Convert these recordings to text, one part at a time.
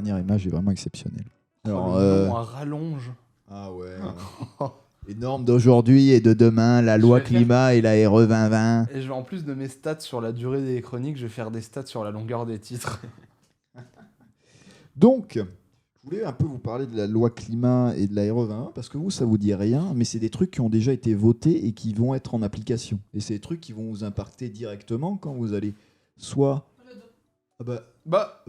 dernière image est vraiment exceptionnelle. Alors, le nom à rallonge. Ah ouais. Les normes d'aujourd'hui et de demain, la loi Je vais faire- climat et la RE 2020. Et en plus de mes stats sur la durée des chroniques, je vais faire des stats sur la longueur des titres. Donc, je voulais un peu vous parler de la loi climat et de la RE 2020 parce que vous, ça vous dit rien, mais c'est des trucs qui ont déjà été votés et qui vont être en application. Et c'est des trucs qui vont vous impacter directement quand vous allez soit... Ah bah,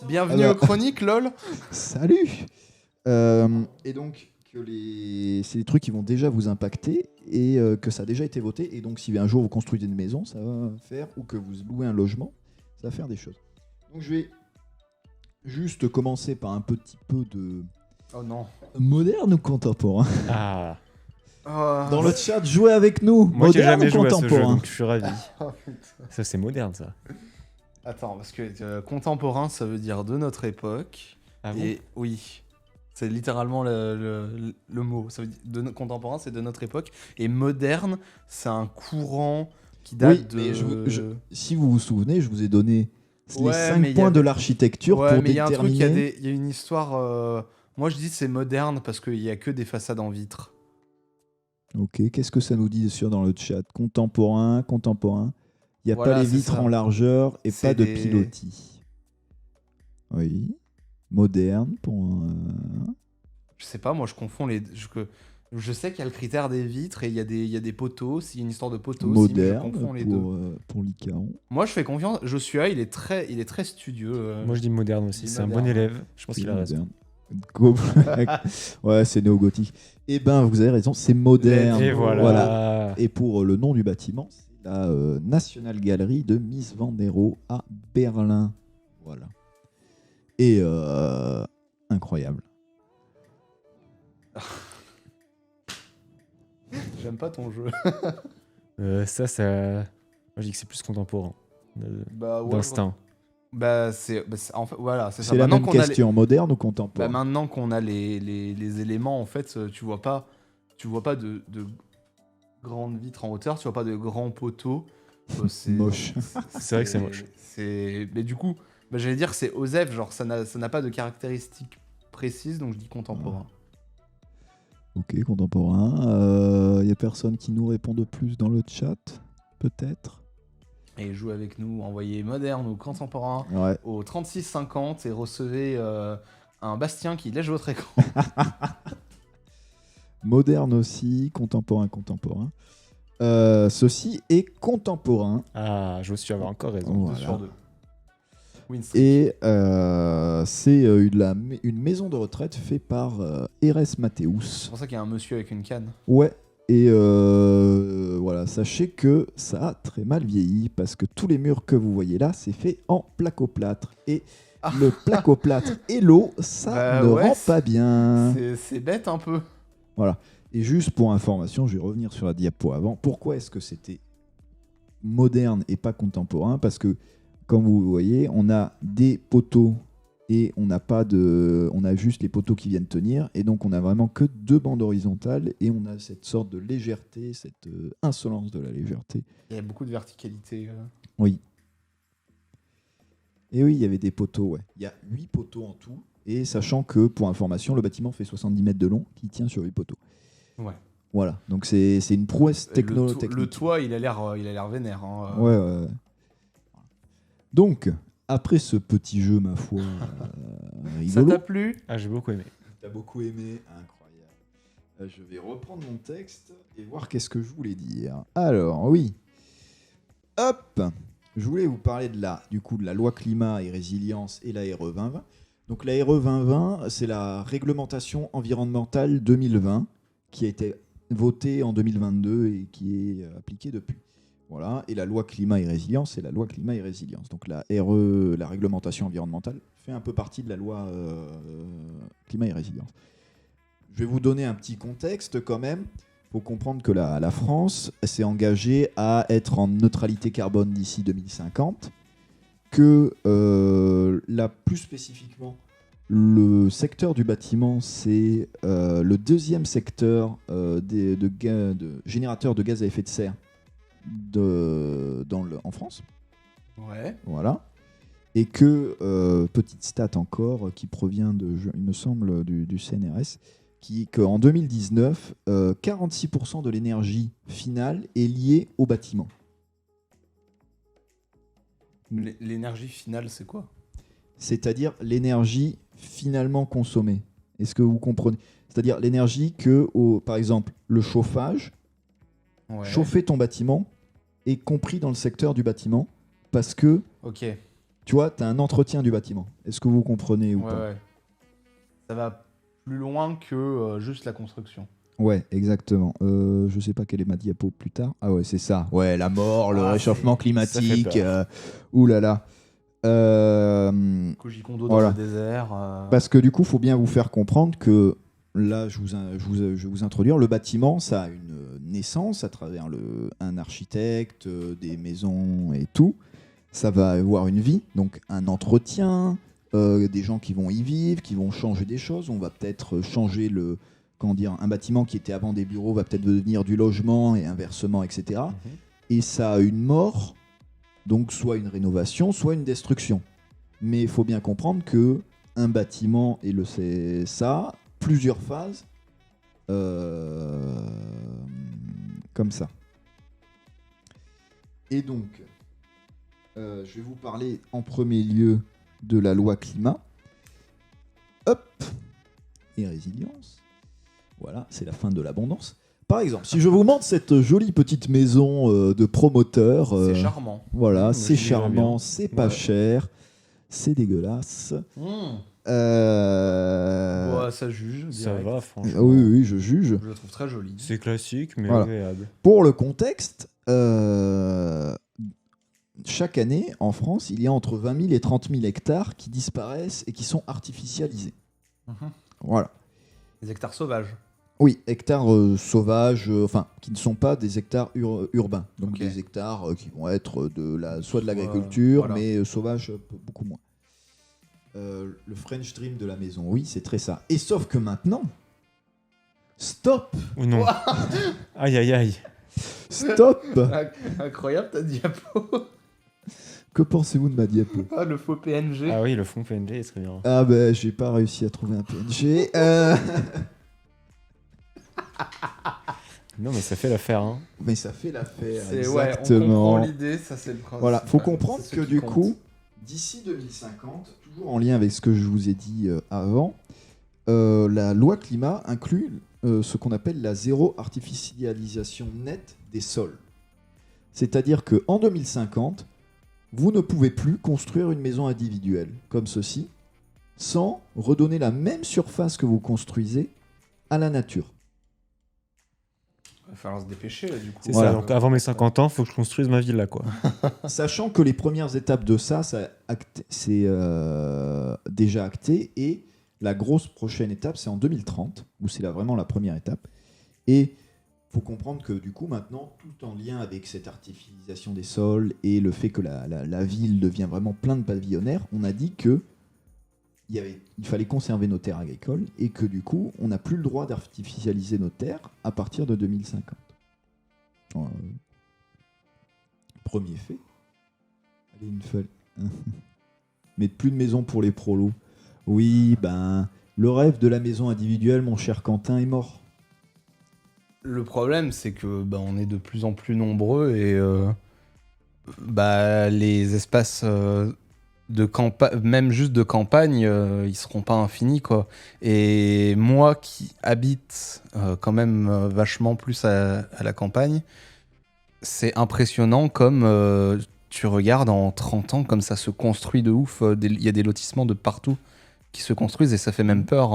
Bienvenue aux chroniques, lol. Salut. Et donc, c'est des trucs qui vont déjà vous impacter et que ça a déjà été voté. Et donc, si un jour vous construisez une maison, ça va faire, ou que vous louez un logement, ça va faire des choses. Donc, je vais juste commencer par un petit peu de Oh non. moderne ou contemporain. Ah. Dans le chat, jouez avec nous. Moi qui n'ai Moderne jamais ou joué à ce jeu, contemporain. donc je suis ravi. Oh, putain. Ça, c'est moderne, ça. Attends, parce que contemporain, ça veut dire de notre époque. Ah bon Et oui, c'est littéralement le mot. Ça veut dire contemporain, c'est de notre époque. Et moderne, c'est un courant qui date Oui, de. mais si vous vous souvenez, je vous ai donné les Ouais, 5 mais points y a- de l'architecture Ouais, pour mais il y a un truc, déterminer... il y a une histoire. Moi, je dis c'est moderne parce qu'il y a que des façades en vitre. Ok, qu'est-ce que ça nous dit dans le chat? Contemporain. Il n'y a Voilà, pas les c'est vitres ça. en largeur et C'est pas de des- pilotis. Oui. Moderne pour Je sais pas, moi, je confonds les. Je sais qu'il y a le critère des vitres et il y a des poteaux. S'il y a une histoire de poteaux aussi, mais je moderne confonds les deux. pour l'Icaon. Moi, je fais confiance. Joshua, il est très studieux. Moi, je dis moderne aussi. dis C'est un moderne. bon élève. Je pense C'est qu'il a raison. moderne. Ouais, c'est néo-gothique. Eh ben, vous avez raison, c'est moderne. Et voilà. Et pour le nom du bâtiment, c'est la National Gallery de Mies van der Rohe à Berlin. Voilà. Et incroyable. J'aime pas ton jeu. Ça. Moi, je dis que c'est plus contemporain. Bah, ouais, D'instinct. en fait, voilà, c'est ça. C'est la Maintenant même qu'on a les- question, moderne ou Bah, contemporain? maintenant qu'on a les éléments, en fait, tu vois pas de grandes vitres en hauteur, tu vois pas de grands poteaux. C'est Moche. C'est vrai que c'est moche. Mais du coup, j'allais dire que c'est OSEF, genre ça n'a pas de caractéristiques précises, donc je dis contemporain. Ok, contemporain. Il y a personne qui nous répond de plus dans le chat, peut-être. Et jouez avec nous, envoyez moderne ou contemporain Ouais. au 3650 et recevez un Bastien qui lèche votre écran. Moderne aussi, contemporain. Ceci est contemporain. Ah, je suis avoir encore raison. Voilà. 2 sur 2. Win streak. Et c'est une maison de retraite faite par Erez Matthäus. C'est pour ça qu'il y a un monsieur avec une canne. Ouais. Et voilà, sachez que ça a très mal vieilli parce que tous les murs que vous voyez là, c'est fait en placoplâtre. Et le placoplâtre et l'eau, ça Bah ne ouais, rend pas bien. C'est bête un peu. Voilà. Et juste pour information, je vais revenir sur la diapo avant. Pourquoi est-ce que c'était moderne et pas contemporain? Parce que, comme vous voyez, on a des poteaux et on a juste les poteaux qui viennent tenir. Et donc, on a vraiment que 2 bandes horizontales et on a cette sorte de légèreté, cette insolence de la légèreté. Il y a beaucoup de verticalité. Oui. Et oui, il y avait des poteaux, ouais. Il y a 8 poteaux en tout. Et sachant que, pour information, le bâtiment fait 70 mètres de long qui tient sur 8 poteaux. Ouais. Voilà, donc c'est une prouesse technique. Le toit, il a l'air vénère. Hein. Ouais. Donc, après ce petit jeu, ma foi, Ça rigolo. t'a plu? Ah, j'ai beaucoup aimé. T'as beaucoup aimé, incroyable. Je vais reprendre mon texte et voir qu'est-ce que je voulais dire. Alors, oui. Hop, je voulais vous parler de la loi climat et résilience et la RE 2020. Donc la RE 2020, c'est la réglementation environnementale 2020 qui a été votée en 2022 et qui est appliquée depuis. Voilà. Et la loi climat et résilience, c'est la loi climat et résilience. Donc la RE, la réglementation environnementale, fait un peu partie de la loi climat et résilience. Je vais vous donner un petit contexte quand même. Il faut comprendre que la France s'est engagée à être en neutralité carbone d'ici 2050, que plus spécifiquement, le secteur du bâtiment, c'est le deuxième secteur de générateurs de gaz à effet de serre en France. Ouais. Voilà. Et que, petite stat encore, qui provient, il me semble, du CNRS, qu'en 2019, 46% de l'énergie finale est liée au bâtiment. L'énergie finale, c'est quoi? C'est-à-dire l'énergie finalement consommée. Est-ce que vous comprenez? C'est-à-dire l'énergie que, par exemple, le chauffage, Ouais. chauffer ton bâtiment, est compris dans le secteur du bâtiment, parce que, Ok. tu vois, tu as un entretien du bâtiment. Est-ce que vous comprenez ou Ouais, pas? ouais. Ça va plus loin que juste la construction. Ouais, exactement. Je sais pas quelle est ma diapo plus tard. Ah ouais, c'est ça. Ouais, la mort, le Ah, réchauffement ça fait climatique. peur. Oulala. Koji Kondo Voilà. dans le désert. Parce que du coup, il faut bien vous faire comprendre que là, je vais vous introduire. Le bâtiment, ça a une naissance à travers un architecte, des maisons et tout. Ça va avoir une vie, donc un entretien, des gens qui vont y vivre, qui vont changer des choses. On va peut-être changer un bâtiment qui était avant des bureaux va peut-être devenir du logement et inversement, etc. Et ça a une mort, donc soit une rénovation, soit une destruction. Mais il faut bien comprendre que un bâtiment, c'est ça, plusieurs phases, comme ça. Et donc, je vais vous parler en premier lieu de la loi climat. Hop, et résilience. Voilà, c'est la fin de l'abondance. Par exemple, si je vous montre cette jolie petite maison de promoteur, C'est charmant. voilà, c'est je dirais charmant, bien. c'est pas Ouais. cher, c'est dégueulasse. Ouais, Euh, ça juge. Ça direct. va, franchement. oui, je juge. Je le trouve très joli. C'est classique, mais Voilà. agréable. Pour le contexte, chaque année, en France, il y a entre 20 000 et 30 000 hectares qui disparaissent et qui sont artificialisés. Mhm. Voilà. Les hectares sauvages. Oui, hectares sauvages, qui ne sont pas des hectares urbains. Donc Ok. des hectares qui vont être soit de l'agriculture, voilà. mais sauvages beaucoup moins. Le French Dream de la maison, oui, c'est très ça. Et sauf que maintenant, stop, Ou non. Aïe, aïe, aïe. stop. Incroyable ta diapo. Que pensez-vous de ma diapo? Ah, le faux PNG. Ah oui, le fond PNG est très bien. Ah ben, j'ai pas réussi à trouver un PNG. Non, mais ça fait l'affaire, hein. Mais ça fait l'affaire, C'est- ouais, on exactement. comprend l'idée, ça c'est le principe. Voilà, faut comprendre C'est ce que qui du compte. coup, d'ici 2050, toujours en lien avec ce que je vous ai dit avant, la loi climat inclut ce qu'on appelle la zéro artificialisation nette des sols. C'est-à-dire qu'en 2050, vous ne pouvez plus construire une maison individuelle comme ceci sans redonner la même surface que vous construisez à la nature. Il va falloir se dépêcher là du coup. C'est Voilà. ça. Donc avant mes 50 ans, faut que je construise ma ville là, quoi. Sachant que les premières étapes de ça, c'est déjà acté, et la grosse prochaine étape, c'est en 2030, où c'est vraiment la première étape. Et faut comprendre que du coup, maintenant, tout en lien avec cette artificialisation des sols et le fait que la ville devient vraiment plein de pavillonnaires, on a dit que il fallait conserver nos terres agricoles et que du coup, on n'a plus le droit d'artificialiser nos terres à partir de 2050. Voilà. Premier fait. Allez, une feuille. Mais plus de maison pour les prolos. Oui, ben, le rêve de la maison individuelle, mon cher Quentin, est mort. Le problème, c'est que on est de plus en plus nombreux et les espaces de campagne, même juste de campagne, ils seront pas infinis quoi. Et moi qui habite quand même vachement plus à la campagne, c'est impressionnant comme tu regardes en 30 ans comme ça se construit de ouf. Il y a des lotissements de partout qui se construisent et ça fait même peur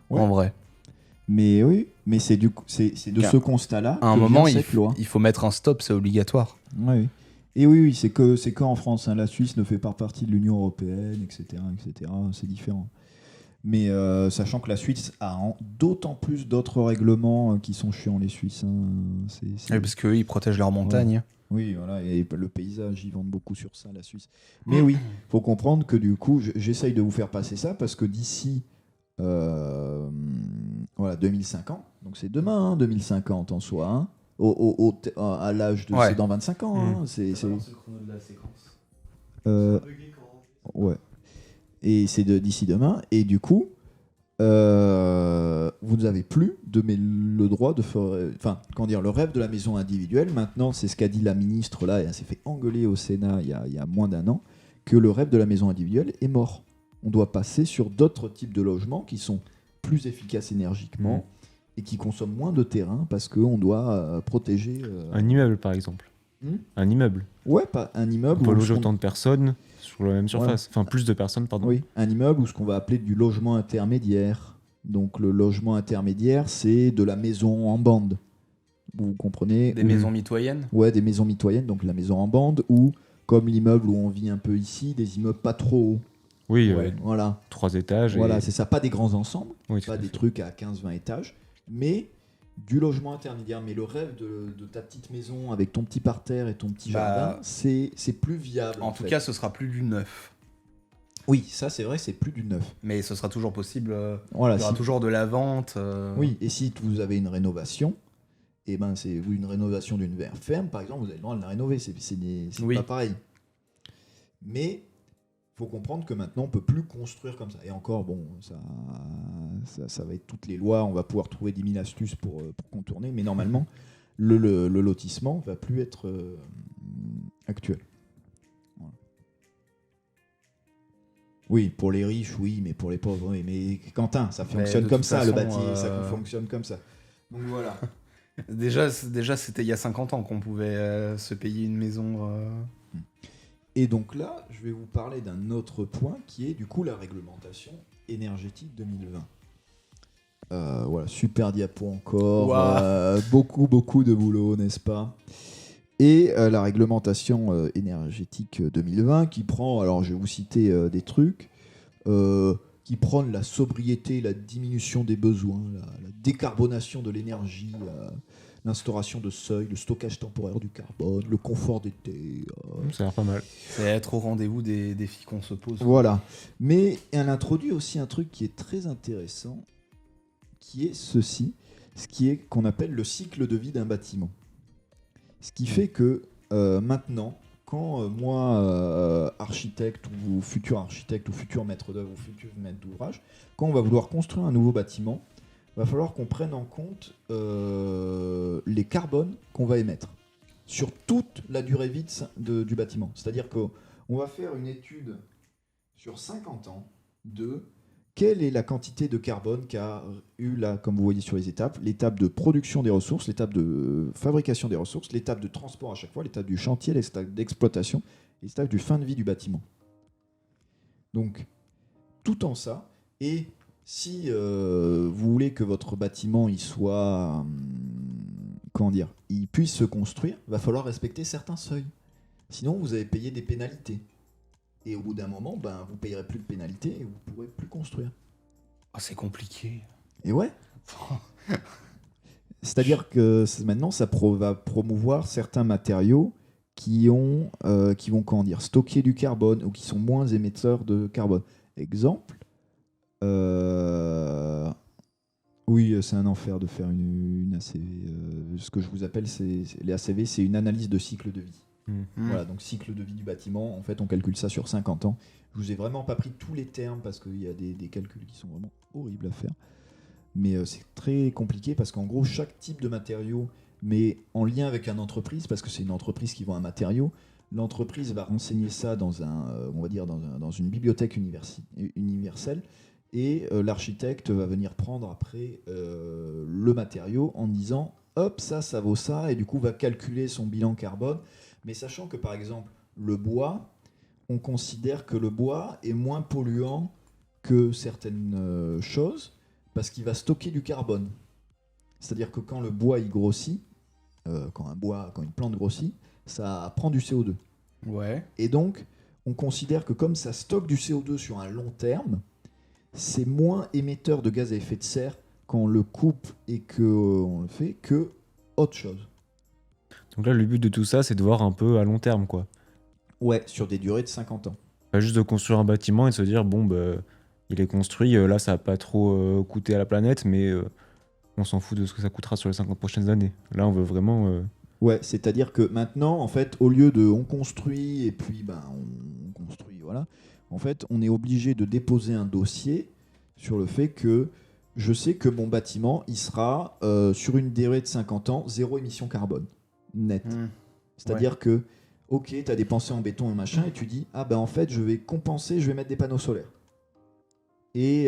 Ouais. en vrai. Mais oui, mais c'est de Car ce constat-là À un que moment, vient il cette loi. faut mettre un stop, c'est obligatoire. Ouais, oui. Et oui, c'est que en France. Hein. La Suisse ne fait pas partie de l'Union européenne, etc. C'est différent. Mais sachant que la Suisse a d'autant plus d'autres règlements qui sont chiants, les Suisses. Hein. C'est- Parce qu'eux, ils protègent leurs montagnes. Oui, voilà, et le paysage, ils vendent beaucoup sur ça, la Suisse. Mais oui, faut comprendre que du coup, j'essaye de vous faire passer ça parce que d'ici 2050, donc c'est demain, 2050 en soi, hein, à l'âge de. Ouais. C'est dans 25 ans, hein, c'est. le chrono de la séquence. Euh, Ouais. Et c'est d'ici demain. Et du coup, vous n'avez plus le droit de faire. Enfin, comment dire, le rêve de la maison individuelle. Maintenant, c'est ce qu'a dit la ministre là, et elle s'est fait engueuler au Sénat il y a moins d'un an, que le rêve de la maison individuelle est mort. On doit passer sur d'autres types de logements qui sont plus efficaces énergiquement et qui consomment moins de terrain parce qu'on doit protéger. Un immeuble, par exemple. Un immeuble. Ouais, pas un immeuble. On peut où loger ce qu'on- autant de personnes sur la même surface. Voilà. Enfin, plus de personnes, pardon. Oui, un immeuble ou ce qu'on va appeler du logement intermédiaire. Donc le logement intermédiaire, c'est de la maison en bande. Vous comprenez Des où- maisons mitoyennes. Ouais, des maisons mitoyennes, donc la maison en bande, ou comme l'immeuble où on vit un peu ici, des immeubles pas trop hauts. Oui, Ouais. Voilà, 3 étages. voilà, et... c'est ça, pas des grands ensembles, Oui, tout pas à des fait. trucs à 15-20 étages, mais du logement intermédiaire. Mais le rêve de ta petite maison avec ton petit parterre et ton petit Bah, jardin, c'est plus viable. En tout fait. cas, ce sera plus du neuf. Oui, ça c'est vrai, c'est plus du neuf. Mais ce sera toujours possible. Voilà, Il y aura si- toujours de la vente. Oui, et si vous avez une rénovation, et ben c'est une rénovation d'une ferme, par exemple, vous avez le droit de la rénover, c'est Oui. pas pareil. Mais faut comprendre que maintenant on peut plus construire comme ça. Et encore, bon, ça va être toutes les lois, on va pouvoir trouver 10 000 astuces pour contourner, mais normalement le lotissement va plus être actuel. Voilà. Oui, pour les riches, oui, mais pour les pauvres, oui. Mais Quentin, ça fonctionne de comme toute ça, le façon, bâti, ça fonctionne comme ça. Donc voilà. Déjà, c'était il y a 50 ans qu'on pouvait se payer une maison. Et donc là, je vais vous parler d'un autre point qui est du coup la réglementation énergétique 2020. Voilà, super diapo encore, Ouah. beaucoup de boulot, n'est-ce pas? Et la réglementation énergétique 2020 qui prend, alors je vais vous citer des trucs, qui prône la sobriété, la diminution des besoins, la décarbonation de l'énergie, l'instauration de seuils, le stockage temporaire du carbone, le confort d'été. Ça a l'air pas mal. C'est être au rendez-vous des défis qu'on se pose. Voilà. Mais elle introduit aussi un truc qui est très intéressant, qui est ceci, ce qui est qu'on appelle le cycle de vie d'un bâtiment. Ce qui fait que maintenant, quand moi, architecte ou futur maître d'œuvre ou futur maître d'ouvrage, quand on va vouloir construire un nouveau bâtiment, il va falloir qu'on prenne en compte les carbones qu'on va émettre sur toute la durée vie du bâtiment. C'est-à-dire qu'on va faire une étude sur 50 ans de quelle est la quantité de carbone qu'a eu, là, comme vous voyez sur les étapes, l'étape de production des ressources, l'étape de fabrication des ressources, l'étape de transport à chaque fois, l'étape du chantier, l'étape d'exploitation, l'étape du fin de vie du bâtiment. Donc, tout en ça, et si vous voulez que votre bâtiment il soit, comment dire, il puisse se construire, il va falloir respecter certains seuils. Sinon, vous avez payé des pénalités. Et au bout d'un moment, ben, vous ne payerez plus de pénalités et vous ne pourrez plus construire. Ah, c'est compliqué. Et ouais. C'est-à-dire que maintenant, ça va promouvoir certains matériaux qui vont comment dire, stocker du carbone ou qui sont moins émetteurs de carbone. Exemple, oui, c'est un enfer de faire une ACV. Ce que je vous appelle, les ACV, c'est une analyse de cycle de vie. Voilà, donc cycle de vie du bâtiment, en fait on calcule ça sur 50 ans. Je vous ai vraiment pas pris tous les termes parce qu'il y a des calculs qui sont vraiment horribles à faire. Mais c'est très compliqué parce qu'en gros chaque type de matériau, mais en lien avec une entreprise, parce que c'est une entreprise qui vend un matériau, l'entreprise va renseigner ça dans on va dire dans une bibliothèque universelle et l'architecte va venir prendre après le matériau en disant hop ça vaut ça et du coup va calculer son bilan carbone. Mais sachant que, par exemple, le bois, on considère que le bois est moins polluant que certaines choses parce qu'il va stocker du carbone. C'est-à-dire que quand le bois il grossit, quand une plante grossit, ça prend du CO2. Ouais. Et donc, on considère que comme ça stocke du CO2 sur un long terme, c'est moins émetteur de gaz à effet de serre quand on le coupe et qu'on le fait que autre chose. Donc là, le but de tout ça, c'est de voir un peu à long terme, quoi. Ouais, sur des durées de 50 ans. Pas juste de construire un bâtiment et de se dire, bon, bah, il est construit, là, ça va pas trop coûter à la planète, mais on s'en fout de ce que ça coûtera sur les 50 prochaines années. Là, on veut vraiment... Ouais, c'est-à-dire que maintenant, en fait, au lieu de on construit et puis ben on construit, voilà, En fait, on est obligé de déposer un dossier sur le fait que je sais que mon bâtiment, il sera sur une durée de 50 ans, zéro émission carbone, net. C'est-à-dire que, ok, tu as dépensé en béton et machin, et tu dis, ah ben en fait, je vais compenser, je vais mettre des panneaux solaires. Et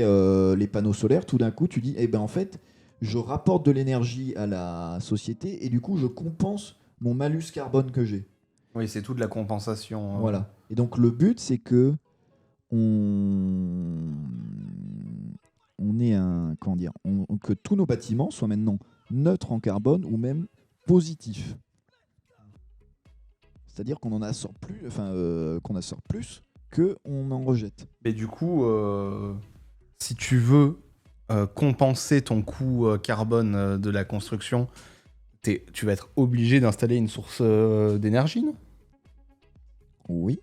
les panneaux solaires, tout d'un coup, tu dis, eh ben en fait, je rapporte de l'énergie à la société, et du coup, je compense mon malus carbone que j'ai. Oui, c'est tout de la compensation. Voilà. Et donc, le but, c'est que on ait un, comment dire, que tous nos bâtiments soient maintenant neutres en carbone ou même positifs. C'est-à-dire qu'on en assort plus, qu'on assort plus que on en rejette. Mais du coup, si tu veux compenser ton coût carbone de la construction, tu vas être obligé d'installer une source d'énergie, non? Oui.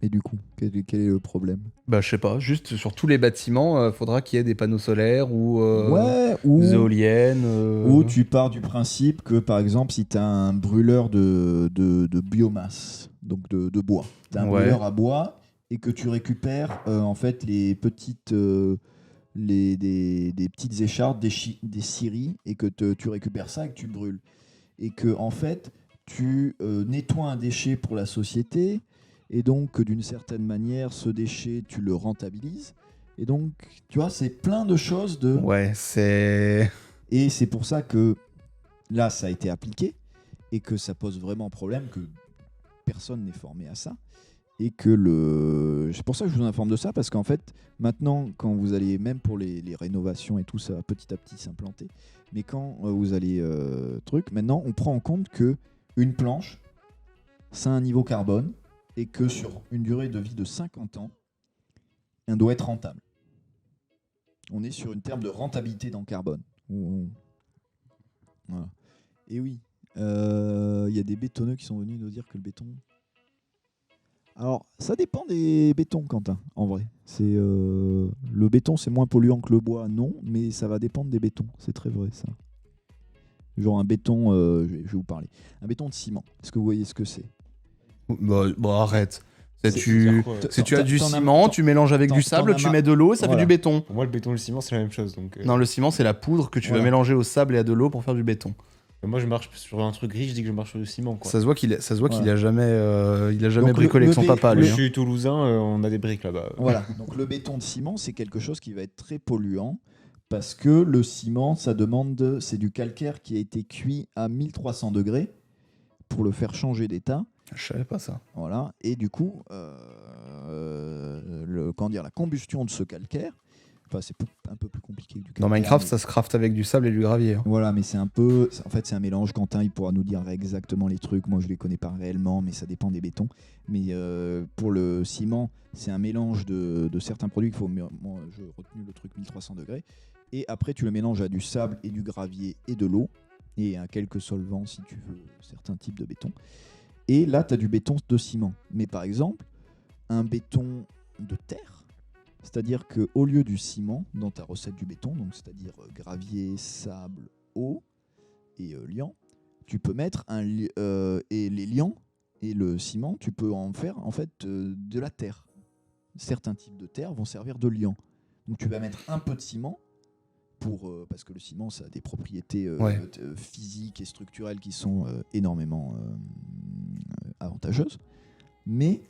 Et du coup, quel est le problème? Bah, je sais pas, juste sur tous les bâtiments, faudra qu'il y ait des panneaux solaires ou Ouais, des éoliennes. Ou tu pars du principe que, par exemple, si tu as un brûleur de biomasse, donc de bois, tu as un Ouais. brûleur à bois et que tu récupères en fait les petites, des petites écharpes, des scieries, et que tu récupères ça et que tu brûles. Et que, en fait, tu nettoies un déchet pour la société, et donc, d'une certaine manière, ce déchet, tu le rentabilises. Et donc, tu vois, c'est plein de choses de... Ouais, c'est. Et c'est pour ça que là, ça a été appliqué et que ça pose vraiment problème, que personne n'est formé à ça. Et que c'est pour ça que je vous informe de ça, parce qu'en fait, maintenant, quand vous allez, même pour les rénovations et tout, ça va petit à petit s'implanter. Mais quand vous allez maintenant, on prend en compte que une planche, ça a un niveau carbone et que sur une durée de vie de 50 ans, elle doit être rentable. On est sur une terme de rentabilité dans le carbone. Voilà. Et oui, il y a des bétonneux qui sont venus nous dire que le béton... Alors, ça dépend des bétons, Quentin, en vrai. Le béton, c'est moins polluant que le bois, non, mais ça va dépendre des bétons. C'est très vrai, ça. Genre un béton, je vais vous parler. Un béton de ciment. Est-ce que vous voyez ce que c'est? Bon, arrête. C'est- Tu as du ciment, tu mélanges avec du sable, tu mets de l'eau, ça fait Voilà. du béton. Pour moi, le béton et le ciment, c'est la même chose. Donc, Non, le ciment, c'est la poudre que tu vas Voilà. mélanger au sable et à de l'eau pour faire du béton. moi, je marche sur un truc gris, je dis que je marche sur du ciment. Quoi. Ça se voit qu'il Voilà. a jamais Donc, bricolé le avec son bé- papa, Moi, lui. je hein. suis toulousain, on a des briques là-bas. Voilà. Donc le béton de ciment, c'est quelque chose qui va être très polluant parce que le ciment, c'est du calcaire qui a été cuit à 1300 degrés pour le faire changer d'état. Je savais pas ça. Voilà. Et du coup, la combustion de ce calcaire, c'est un peu plus compliqué que du calcaire. Dans Minecraft, mais- ça se crafte avec du sable et du gravier. hein. Voilà, mais c'est un mélange. Quentin, il pourra nous dire exactement les trucs. Moi, je les connais pas réellement, mais ça dépend des bétons. Mais pour le ciment, c'est un mélange de certains produits qu'il faut. Moi, j'ai retenu le truc 1300 degrés. Et après, tu le mélanges à du sable et du gravier et de l'eau et à quelques solvants si tu veux certains types de béton. Et là, tu as du béton de ciment. Mais par exemple, un béton de terre, c'est-à-dire qu'au lieu du ciment, dans ta recette du béton, donc c'est-à-dire gravier, sable, eau et liant, tu peux mettre et les liants et le ciment, tu peux en faire en fait de la terre. Certains types de terre vont servir de liant. Donc tu vas mettre un peu de ciment parce que le ciment, ça a des propriétés Ouais. physiques et structurelles qui sont énormément avantageuses. Mais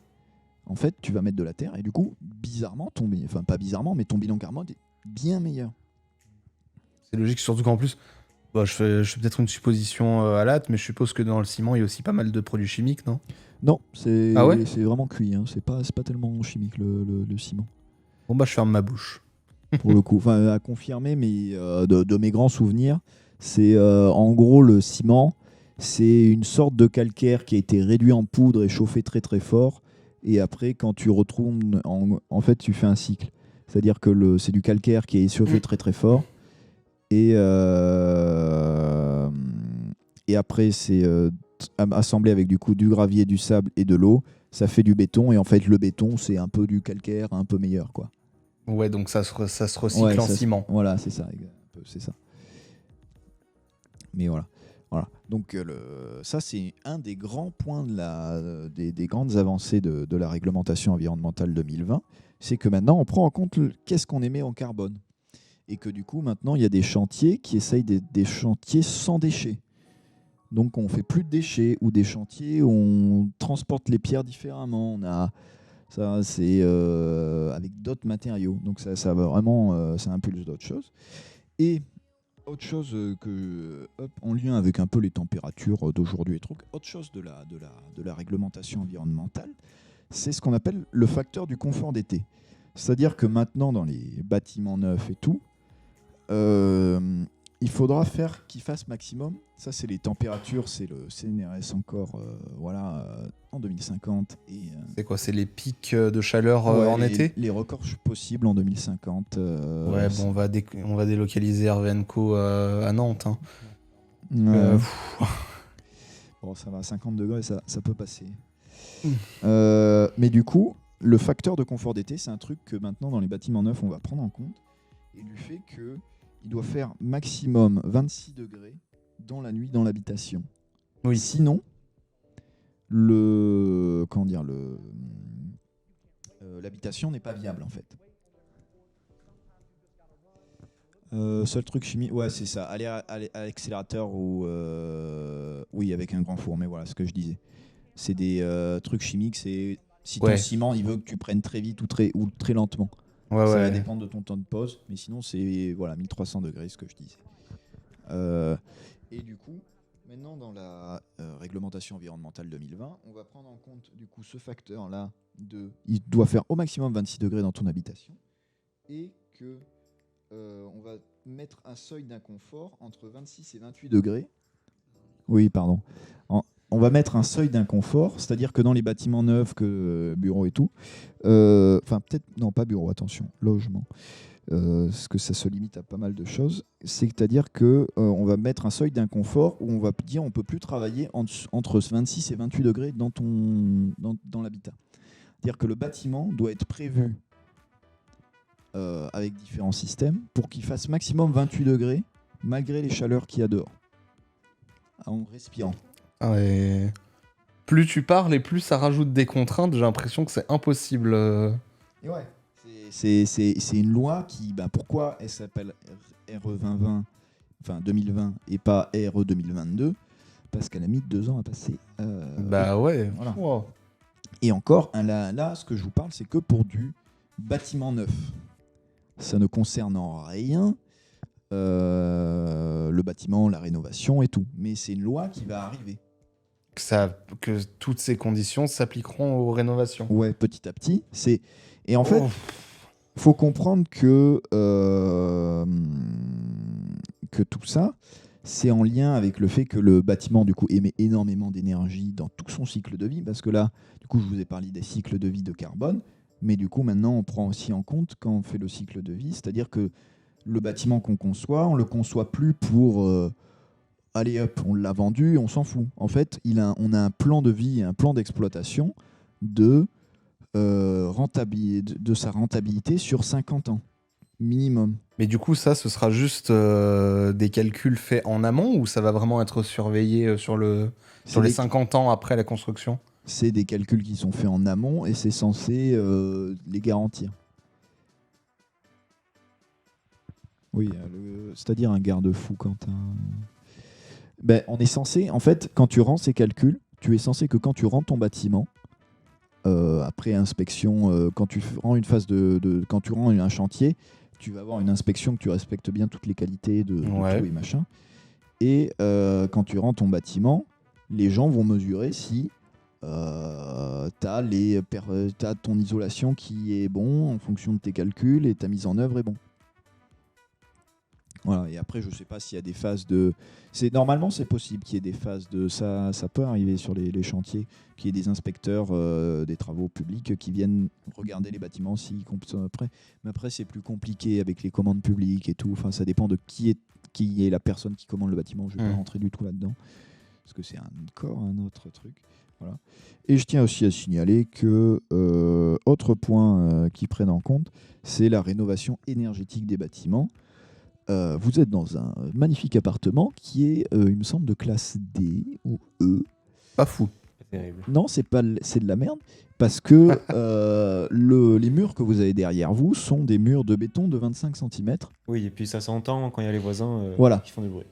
en fait, tu vas mettre de la terre et du coup, bizarrement, pas bizarrement, mais ton bilan carbone est bien meilleur. C'est logique, surtout qu'en plus, je fais peut-être une supposition à l'hâte, mais je suppose que dans le ciment, il y a aussi pas mal de produits chimiques, non? Non, c'est Ah ouais c'est vraiment cuit. Hein. C'est pas tellement chimique le ciment. Bon, je ferme ma bouche. Pour le coup, enfin à confirmer, mais de mes grands souvenirs, c'est en gros le ciment, c'est une sorte de calcaire qui a été réduit en poudre et chauffé très très fort, et après quand tu retournes, en fait tu fais un cycle, c'est-à-dire que c'est du calcaire qui est chauffé très très fort, et après c'est assemblé avec du gravier, du sable et de l'eau, ça fait du béton, et en fait le béton c'est un peu du calcaire un peu meilleur quoi. Ouais, donc ça se recycle Ouais, en ciment. Voilà, c'est ça, c'est ça. Mais voilà. Voilà. Donc ça, c'est un des grands points des grandes avancées de la réglementation environnementale 2020. C'est que maintenant, on prend en compte qu'est-ce qu'on émet en carbone. Et que du coup, maintenant, il y a des chantiers qui essayent des chantiers sans déchets. Donc, on fait plus de déchets ou des chantiers où on transporte les pierres différemment. On a ça, c'est avec d'autres matériaux. Donc, ça va vraiment, ça impulse d'autres choses. Et autre chose en lien avec un peu les températures d'aujourd'hui et trucs, autre chose de la réglementation environnementale, c'est ce qu'on appelle le facteur du confort d'été. C'est-à-dire que maintenant, dans les bâtiments neufs et tout, il faudra faire qu'ils fassent maximum. Ça, c'est les températures, c'est le CNRS encore, en 2050. Et, C'est quoi? C'est les pics de chaleur en été? les records possibles en 2050. Ouais, bon, on va délocaliser Arvenco à Nantes. Hein. Ouais. Bon, ça va, 50 degrés, ça peut passer. Mais du coup, le facteur de confort d'été, c'est un truc que maintenant, dans les bâtiments neufs, on va prendre en compte. Et du fait qu'il doit faire maximum 26 degrés dans la nuit dans l'habitation. Oui. Sinon, l'habitation n'est pas viable, en fait. Seul truc chimique, ouais, c'est ça. Aller à l'accélérateur ou oui, avec un grand four, mais voilà ce que je disais. C'est des trucs chimiques. C'est si ton ciment, il veut que tu prennes très vite ou très lentement. Ouais, ça ouais. va dépendre de ton temps de pause, mais sinon c'est 1300 degrés, ce que je disais. Et du coup, maintenant dans la réglementation environnementale 2020, on va prendre en compte du coup ce facteur-là il doit faire au maximum 26 degrés dans ton habitation et que on va mettre un seuil d'inconfort entre 26 et 28 degrés. Oui, pardon. On va mettre un seuil d'inconfort, c'est-à-dire que dans les bâtiments neufs, bureaux et tout, peut-être, non pas bureaux, attention, logement, parce que ça se limite à pas mal de choses, c'est-à-dire qu'on va mettre un seuil d'inconfort où on va dire on ne peut plus travailler entre 26 et 28 degrés dans l'habitat. C'est-à-dire que le bâtiment doit être prévu avec différents systèmes pour qu'il fasse maximum 28 degrés malgré les chaleurs qu'il y a dehors, en respirant. Ouais. Plus tu parles et plus ça rajoute des contraintes, j'ai l'impression que c'est impossible. Et ouais, c'est une loi qui, pourquoi elle s'appelle RE 2020 et pas RE 2022 ? Parce qu'elle a mis 2 ans à passer. Ouais. Voilà. Wow. Et encore, là, ce que je vous parle, c'est que pour du bâtiment neuf. Ça ne concerne en rien le bâtiment, la rénovation et tout. Mais c'est une loi qui va arriver. Que toutes ces conditions s'appliqueront aux rénovations. Ouais, petit à petit. Et en fait, faut comprendre que tout ça, c'est en lien avec le fait que le bâtiment du coup émet énormément d'énergie dans tout son cycle de vie, parce que là, du coup, je vous ai parlé des cycles de vie de carbone, mais du coup, maintenant, on prend aussi en compte quand on fait le cycle de vie, c'est-à-dire que le bâtiment qu'on conçoit, on le conçoit plus pour allez hop, on l'a vendu, on s'en fout. En fait, on a un plan de vie, un plan d'exploitation de sa rentabilité sur 50 ans, minimum. Mais du coup, ce sera juste des calculs faits en amont ou ça va vraiment être surveillé sur les 50 ans après la construction ? C'est des calculs qui sont faits en amont et c'est censé les garantir. Oui, c'est-à-dire un garde-fou, Quentin. On est censé, en fait, quand tu rends ces calculs, tu es censé que quand tu rends ton bâtiment, après inspection, quand tu rends une phase quand tu rends un chantier, tu vas avoir une inspection que tu respectes bien toutes les qualités de tout et machin. Et quand tu rends ton bâtiment, les gens vont mesurer si t'as ton isolation qui est bon en fonction de tes calculs et ta mise en œuvre est bon. Voilà, et après, je sais pas s'il y a des phases de... Normalement, c'est possible qu'il y ait des phases de... Ça peut arriver sur les chantiers, qu'il y ait des inspecteurs des travaux publics qui viennent regarder les bâtiments s'ils sont après. Mais après, c'est plus compliqué avec les commandes publiques et tout. Enfin, ça dépend de qui est la personne qui commande le bâtiment. Je ne vais pas rentrer du tout là-dedans, parce que c'est encore un autre truc. Voilà. Et je tiens aussi à signaler que autre point qu'ils prennent en compte, c'est la rénovation énergétique des bâtiments. vous êtes dans un magnifique appartement qui est, il me semble, de classe D ou E. Pas fou. C'est terrible. Non, c'est de la merde. Parce que les murs que vous avez derrière vous sont des murs de béton de 25 cm. Oui, et puis ça s'entend quand il y a les voisins Voilà. qui font du bruit.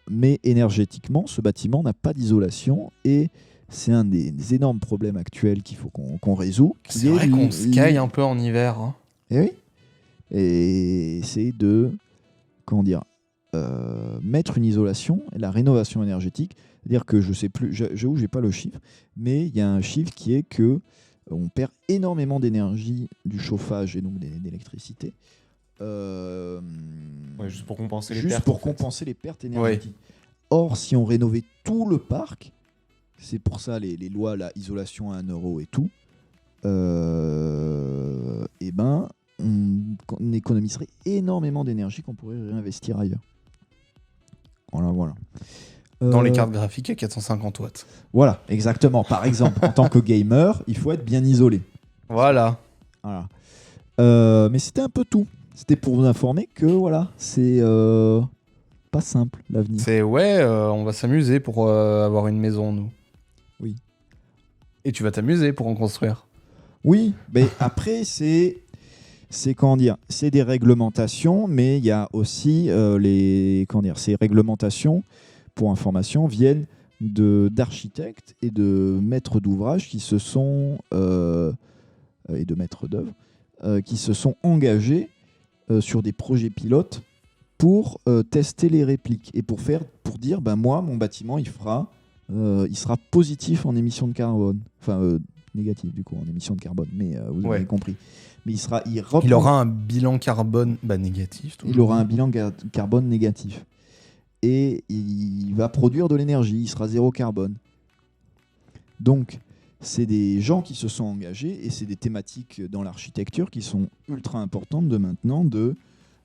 Mais énergétiquement, ce bâtiment n'a pas d'isolation et c'est un des énormes problèmes actuels qu'il faut qu'on résout. qui C'est est vrai qu'on se caille un peu en hiver. Hein. Eh oui. Et c'est de mettre une isolation, la rénovation énergétique. C'est-à-dire que je sais plus, j'avoue, j'ai pas le chiffre, mais il y a un chiffre qui est que on perd énormément d'énergie du chauffage et donc d'électricité. Ouais, juste pour compenser les Juste pertes. pour en fait. compenser les pertes énergétiques. Or, si on rénovait tout le parc, c'est pour ça les lois, la isolation à 1 euro et tout, et ben, on économiserait énormément d'énergie qu'on pourrait réinvestir ailleurs. Voilà. Dans les cartes graphiques à 450 watts. Voilà, exactement. Par exemple, en tant que gamer, il faut être bien isolé. Voilà. Voilà. Mais c'était un peu tout. C'était pour vous informer que voilà, c'est pas simple l'avenir. C'est on va s'amuser pour avoir une maison, nous. Oui. Et tu vas t'amuser pour en construire. Oui, mais après c'est comment dire, c'est des réglementations, mais il y a aussi ces réglementations, pour information, viennent d'architectes et de maîtres d'ouvrage qui se sont et de maîtres d'œuvre qui se sont engagés sur des projets pilotes pour tester les répliques et pour dire moi mon bâtiment il sera positif en émissions de carbone, enfin négatif du coup en émissions de carbone, mais vous avez compris. Mais il aura un bilan carbone négatif. Il aura un bilan carbone négatif. Et il va produire de l'énergie, il sera zéro carbone. Donc, c'est des gens qui se sont engagés et c'est des thématiques dans l'architecture qui sont ultra importantes de maintenant.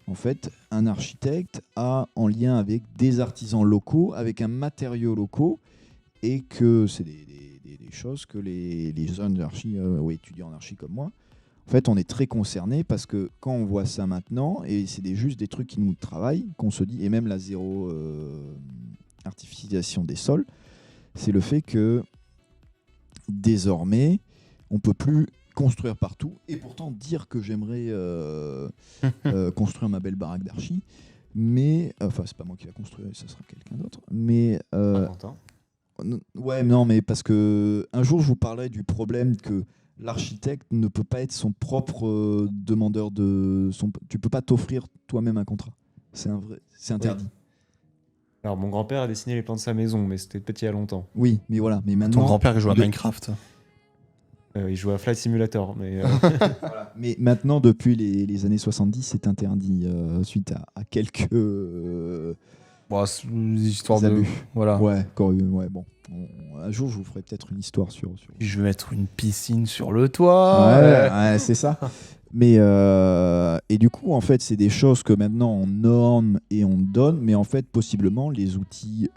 En fait, un architecte a en lien avec des artisans locaux, avec un matériau locaux, et que c'est des choses que les jeunes étudiants en archi comme moi, en fait, on est très concernés parce que quand on voit ça maintenant, et c'est juste des trucs qui nous travaillent, qu'on se dit, et même la zéro artificialisation des sols, c'est le fait que désormais, on peut plus construire partout, et pourtant dire que j'aimerais construire ma belle baraque d'archi, mais enfin c'est pas moi qui la construirai, ça sera quelqu'un d'autre, mais ouais, non, mais parce que un jour je vous parlerai du problème que l'architecte ne peut pas être son propre demandeur tu peux pas t'offrir toi-même un contrat. C'est interdit. Oui. Alors mon grand-père a dessiné les plans de sa maison, mais c'était petit il y a longtemps. Oui, mais voilà. Mais maintenant, ton grand-père il joue à Minecraft. Il joue à Flight Simulator, mais voilà. Mais maintenant, depuis les années 70, c'est interdit suite à quelques c'est une histoire abus. de voilà. Ouais, bon. Un jour, je vous ferai peut-être une histoire sur. Je vais mettre une piscine sur le toit. Ouais, c'est ça. Mais et du coup, en fait, c'est des choses que maintenant on norme et on donne, mais en fait, possiblement, les outils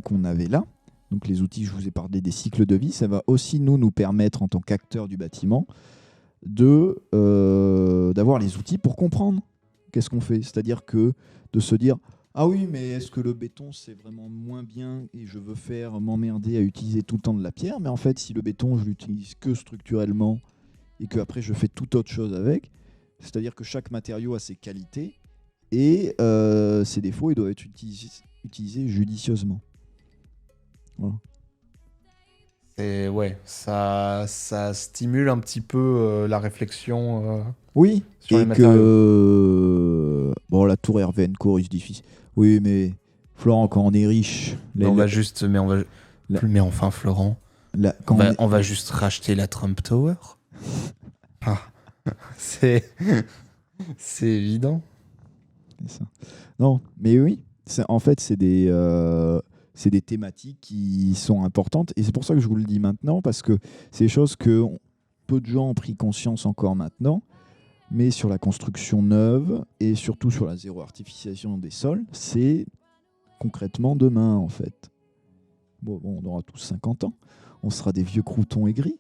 qu'on avait là, donc les outils, je vous ai parlé des cycles de vie, ça va aussi nous permettre, en tant qu'acteurs du bâtiment, d'avoir les outils pour comprendre qu'est-ce qu'on fait. C'est-à-dire que de se dire, ah oui, mais est-ce que le béton, c'est vraiment moins bien et je veux m'emmerder à utiliser tout le temps de la pierre, mais en fait, si le béton, je l'utilise que structurellement, et qu'après je fais toute autre chose avec, c'est-à-dire que chaque matériau a ses qualités et ses défauts, et doivent être utilisés judicieusement. Voilà. Et ça stimule un petit peu la réflexion. Oui, sur les et matériaux. que la tour Hervé & Co, il se difficile. Oui, mais Florent, quand on est riche, Mais enfin Florent, on va juste racheter la Trump Tower. C'est évident. C'est ça. Non, mais oui, en fait, c'est des thématiques qui sont importantes, et c'est pour ça que je vous le dis maintenant, parce que c'est des choses que peu de gens ont pris conscience encore maintenant, mais sur la construction neuve et surtout sur la zéro artificialisation des sols, c'est concrètement demain, en fait. Bon, on aura tous 50 ans, on sera des vieux croutons aigris,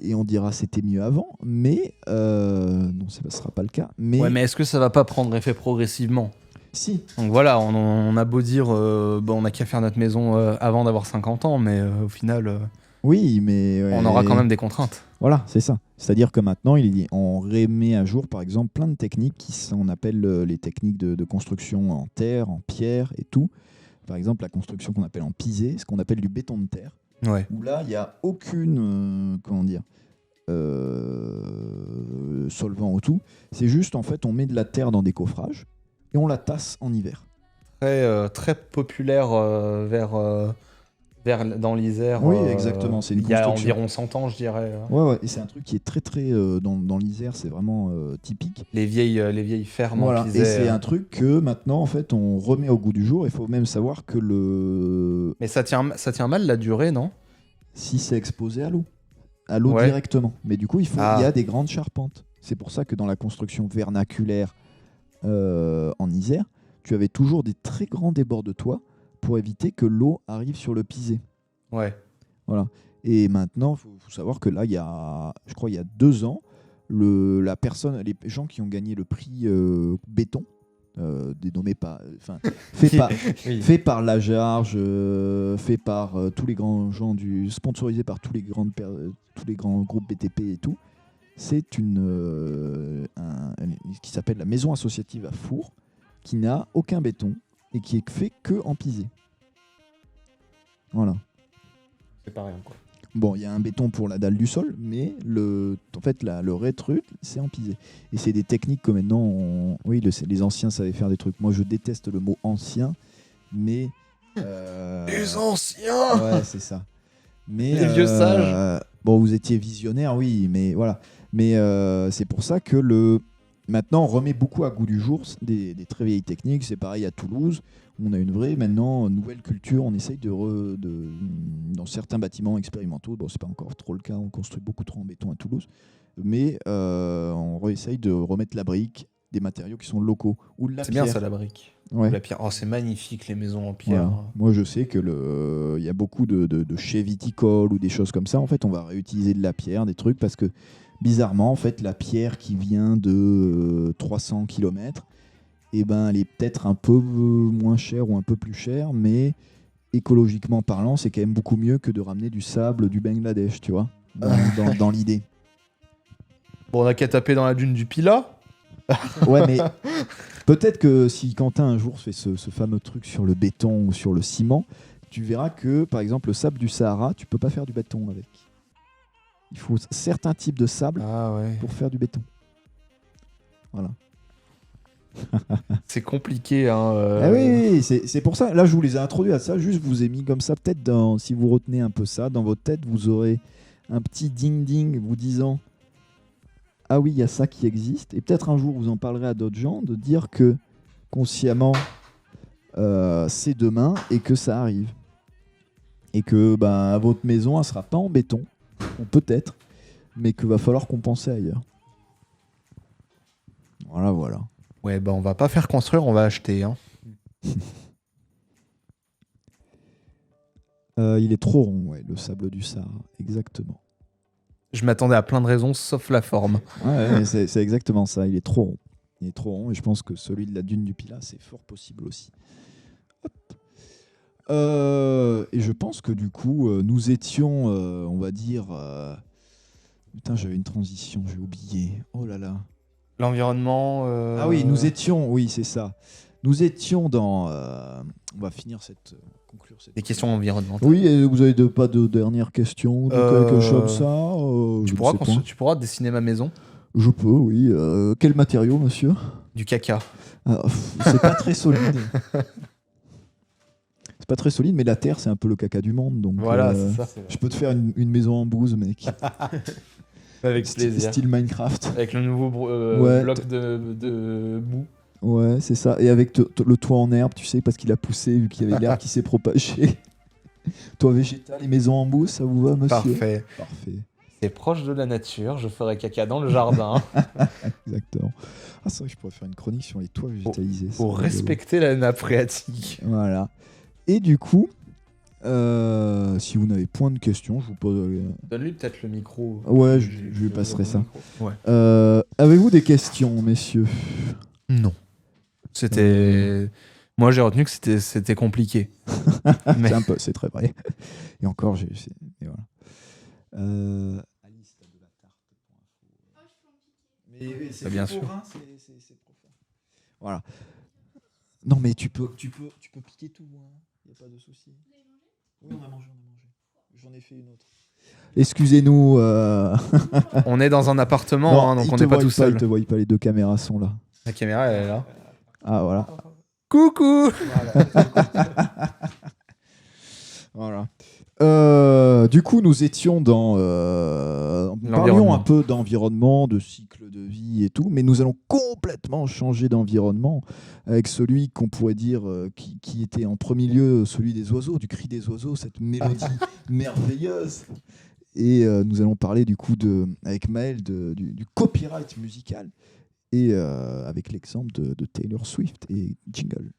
et on dira c'était mieux avant, mais non, ça ne sera pas le cas. Mais, Ouais, mais est-ce que ça va pas prendre effet progressivement? si, Donc voilà, on a beau dire, on a qu'à faire notre maison avant d'avoir 50 ans, mais au final, oui, mais on aura quand même des contraintes. Voilà, c'est ça. C'est-à-dire que maintenant, on remet à jour, par exemple, plein de techniques on appelle les techniques de construction en terre, en pierre et tout. Par exemple, la construction qu'on appelle en pisé, ce qu'on appelle du béton de terre, Ouais. où là, il n'y a aucune, solvant ou tout. C'est juste, en fait, on met de la terre dans des coffrages et on la tasse en hiver. Très populaire vers dans l'Isère. Oui, exactement, c'est une il y a construction. environ 100 ans, je dirais. Ouais, et c'est un truc qui est très, très... dans l'Isère, c'est vraiment typique. Les vieilles fermes Voilà, en et Pisé, c'est un truc que maintenant, en fait, on remet au goût du jour. Il faut même savoir que Mais ça tient mal la durée, non? si c'est exposé à l'eau Ouais. directement. Mais du coup, il y Ah. a des grandes charpentes. C'est pour ça que dans la construction vernaculaire en Isère, tu avais toujours des très grands débords de toit pour éviter que l'eau arrive sur le pisé. Ouais. Voilà. Et maintenant, il faut savoir que là, je crois il y a 2 ans, les gens qui ont gagné le prix béton, dénommé par, Oui. fait par la Jarge, fait par tous les grands gens sponsorisé par tous les grands groupes BTP et tout. C'est qui s'appelle la maison associative à Four, qui n'a aucun béton et qui est fait que en pisé. Voilà. C'est pas rien, quoi. Bon, il y a un béton pour la dalle du sol, mais le vrai truc, c'est en pisé. Et c'est des techniques que maintenant, les anciens savaient faire des trucs. Moi, je déteste le mot ancien, mais... Les anciens. Ouais, c'est ça. Mais, Les vieux sages. Bon, vous étiez visionnaire, oui, mais voilà. Mais c'est pour ça que maintenant, on remet beaucoup à goût du jour des très vieilles techniques. C'est pareil à Toulouse. On a une vraie, maintenant, nouvelle culture. On essaye dans certains bâtiments expérimentaux, bon, c'est pas encore trop le cas, on construit beaucoup trop en béton à Toulouse, mais on essaye de remettre la brique, des matériaux qui sont locaux, ou de la C'est pierre. bien ça, la brique. Ouais. La pierre. Oh, c'est magnifique, les maisons en pierre. Voilà. Moi, je sais que il y a beaucoup de chais viticoles ou des choses comme ça. En fait, on va réutiliser de la pierre, des trucs, parce que bizarrement, en fait, la pierre qui vient de 300 km, elle est peut-être un peu moins chère ou un peu plus chère, mais écologiquement parlant, c'est quand même beaucoup mieux que de ramener du sable du Bangladesh, tu vois, dans l'idée. Bon, on a qu'à taper dans la dune du Pila. Ouais, mais peut-être que si Quentin un jour fait ce fameux truc sur le béton ou sur le ciment, tu verras que, par exemple, le sable du Sahara, tu peux pas faire du béton avec. Il faut certains types de sable Ah ouais. pour faire du béton. Voilà. C'est compliqué, hein. Ah oui, c'est pour ça. Là, je vous les ai introduits à ça. Juste, je vous ai mis comme ça. Peut-être, si vous retenez un peu ça, dans votre tête, vous aurez un petit ding-ding vous disant « Ah oui, il y a ça qui existe. » Et peut-être un jour, vous en parlerez à d'autres gens, de dire que consciemment, c'est demain et que ça arrive. Et que votre maison, elle ne sera pas en béton, ou peut-être, mais qu'il va falloir compenser ailleurs. Voilà. Ouais, on va pas faire construire, on va acheter. Hein. Il est trop rond, ouais, le sable du Sahara, exactement. Je m'attendais à plein de raisons, sauf la forme. Ouais, c'est exactement ça, il est trop rond. Il est trop rond, et je pense que celui de la dune du Pilat, c'est fort possible aussi. Hop. Et je pense que du coup, nous étions, on va dire... Putain, j'avais une transition, j'ai oublié. Oh là là. L'environnement... Ah oui, nous étions, oui, c'est ça. Nous étions dans... on va finir conclure cette... Des questions environnementales. Oui, et vous avez pas de dernières questions ou de quelque chose comme ça Tu pourras dessiner ma maison. Je peux, oui. Quel matériau, monsieur? Du caca. C'est pas très solide. C'est pas très solide, mais la terre, c'est un peu le caca du monde. Donc, Voilà, c'est ça. je peux te faire une maison en bouse, mec. Avec plaisir. Style Minecraft. Avec le nouveau Ouais, bloc de boue. Ouais, c'est ça. Et avec le toit en herbe, tu sais, parce qu'il a poussé, vu qu'il y avait l'herbe qui s'est propagé. Toit végétal et maison en bouse, ça vous va, monsieur? Parfait. C'est proche de la nature, je ferai caca dans le jardin. Exactement. Ah, c'est vrai que je pourrais faire une chronique sur les toits végétalisés. Pour respecter la nappe phréatique. Voilà. Et du coup, Si vous n'avez point de questions, je vous pose. Donne-lui peut-être le micro. Ouais, je lui passerai ça. Ouais. Avez-vous des questions, messieurs? Non. C'était. Moi, j'ai retenu que c'était compliqué. Mais C'est très vrai. Et encore, et voilà. Alice, t'as de la tarte pour info. Mais oui, c'est bien faux, sûr. hein, c'est profond. Voilà. Non, mais tu peux piquer tout. Il n'y a pas de souci. Oui, on a mangé. J'en ai fait une autre. Excusez-nous. on est dans un appartement, Non, hein, donc ils on te n'est pas voient tout seul. Ils te voient pas, les 2 caméras sont là. La caméra, elle est là. Ah, voilà. Coucou. Voilà. Du coup, nous étions dans. Parlions un peu d'environnement, de cycle de vie et tout, mais nous allons complètement changer d'environnement avec celui qu'on pourrait dire qui était en premier lieu, celui des oiseaux, du cri des oiseaux, cette mélodie merveilleuse. Et nous allons parler du coup avec Maël du copyright musical et avec l'exemple de Taylor Swift et Jingle.